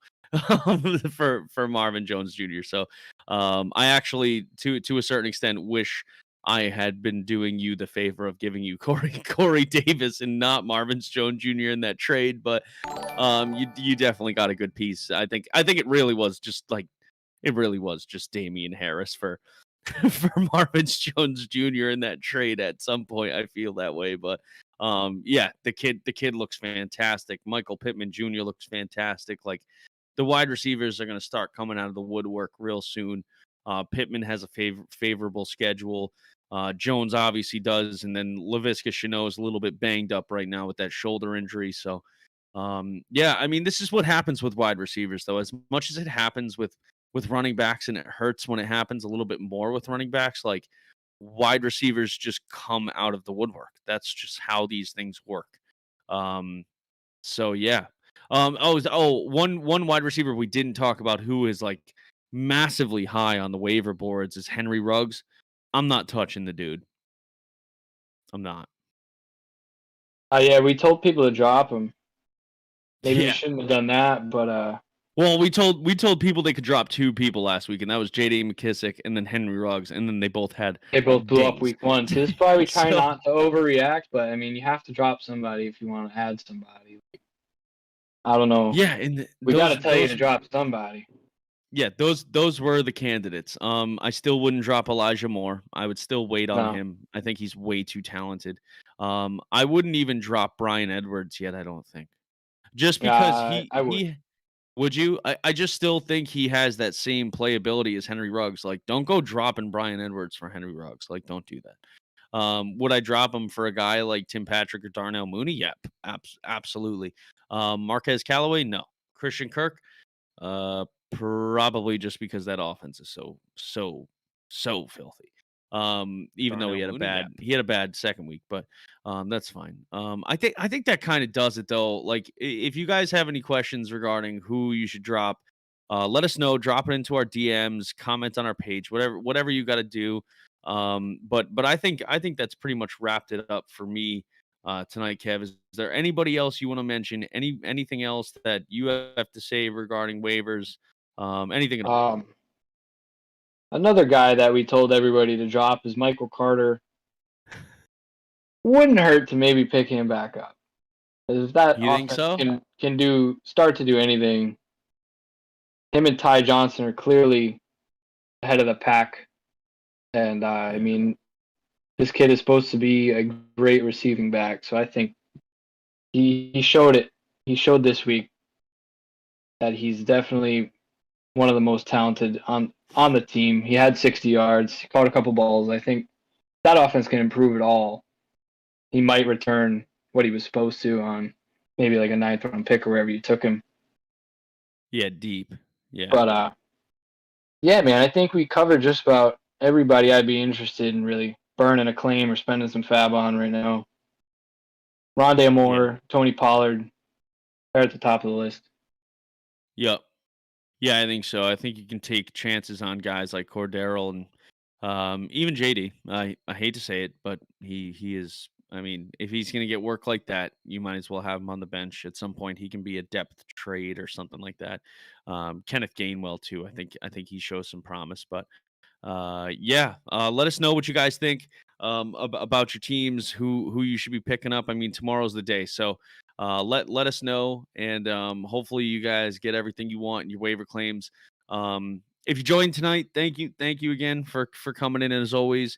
S2: for Marvin Jones Jr. So I actually, to a certain extent, wish I had been doing you the favor of giving you Corey Davis and not Marvin Jones Jr. in that trade, but you definitely got a good piece. I think it really was just Damian Harris for for Marvin Jones Jr. in that trade at some point. I feel that way, but yeah, the kid looks fantastic. Michael Pittman Jr. looks fantastic. Like the wide receivers are going to start coming out of the woodwork real soon. Pittman has a favorable schedule. Jones obviously does, and then Laviska Shenault is a little bit banged up right now with that shoulder injury. So, yeah, I mean, this is what happens with wide receivers, though. As much as it happens with running backs, and it hurts when it happens a little bit more with running backs, like wide receivers just come out of the woodwork. That's just how these things work. So yeah. One wide receiver we didn't talk about who is like massively high on the waiver boards is Henry Ruggs. I'm not touching the dude. I'm not.
S3: Yeah, we told people to drop him. Maybe we
S2: Yeah.
S3: shouldn't have done that, but
S2: Well, we told people they could drop 2 people last week, and that was J.D. McKissick and then Henry Ruggs, and then they both
S3: blew up
S2: days.
S3: week 1. So this is why we try
S2: So-
S3: not to overreact, but I mean, you have to drop somebody if you want to add somebody. I don't know.
S2: Yeah, and
S3: We got to tell you to drop somebody.
S2: Yeah, those were the candidates. I still wouldn't drop Elijah Moore. I would still wait on him. I think he's way too talented. I wouldn't even drop Brian Edwards yet, I don't think. Just because
S3: I would.
S2: Would you? I just still think he has that same playability as Henry Ruggs. Like, don't go dropping Brian Edwards for Henry Ruggs. Like, don't do that. Would I drop him for a guy like Tim Patrick or Darnell Mooney? Yep, absolutely. Marquez Callaway? No. Christian Kirk? Probably just because that offense is so filthy. Even though he had a bad second week, but that's fine. I think that kind of does it though. Like if you guys have any questions regarding who you should drop, let us know. Drop it into our DMs, comment on our page, whatever you got to do. But I think that's pretty much wrapped it up for me tonight, Kev. Is there anybody else you want to mention? Anything else that you have to say regarding waivers? Anything at all?
S3: Another guy that we told everybody to drop is Michael Carter. Wouldn't hurt to maybe pick him back up. If that
S2: You think so?
S3: can start to do anything, him and Ty Johnson are clearly ahead of the pack. And I mean, this kid is supposed to be a great receiving back. So I think he showed it. He showed this week that he's definitely one of the most talented on the team. He had 60 yards. He caught a couple balls. I think that offense can improve it all. He might return what he was supposed to on maybe like a 9th round pick or wherever you took him.
S2: Yeah, deep. Yeah.
S3: But yeah, man, I think we covered just about everybody I'd be interested in really burning a claim or spending some fab on right now. Rondell Moore, Tony Pollard, they're at the top of the list.
S2: Yep. Yeah, I think so. I think you can take chances on guys like Cordero and even JD. I hate to say it, but he is. I mean, if he's going to get work like that, you might as well have him on the bench at some point. He can be a depth trade or something like that. Kenneth Gainwell too. I think he shows some promise. But yeah, let us know what you guys think about your teams, who you should be picking up. I mean, tomorrow's the day, so let us know, and hopefully you guys get everything you want in your waiver claims. If you joined tonight, thank you again for coming in. And as always,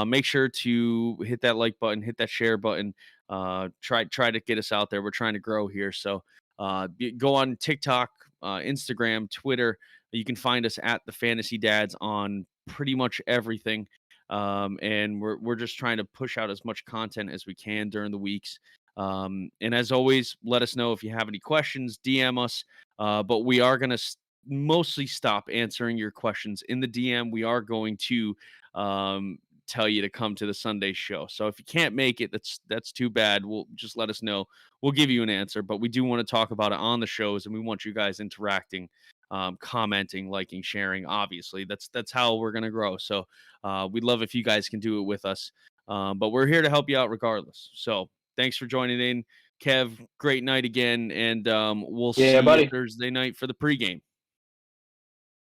S2: make sure to hit that like button, hit that share button. Try to get us out there. We're trying to grow here, so go on TikTok, Instagram, Twitter. You can find us at the Fantasy Dads on pretty much everything. And we're just trying to push out as much content as we can during the weeks. And as always, let us know if you have any questions, DM us. But we are going to mostly stop answering your questions in the DM. We are going to tell you to come to the Sunday show. So if you can't make it, that's too bad. We'll just let us know. We'll give you an answer, but we do want to talk about it on the shows, and we want you guys interacting commenting, liking, sharing. Obviously, that's how we're gonna grow. So we'd love if you guys can do it with us. But we're here to help you out regardless. So thanks for joining in, Kev. Great night again, and we'll see you
S3: buddy.
S2: Thursday night for the pregame.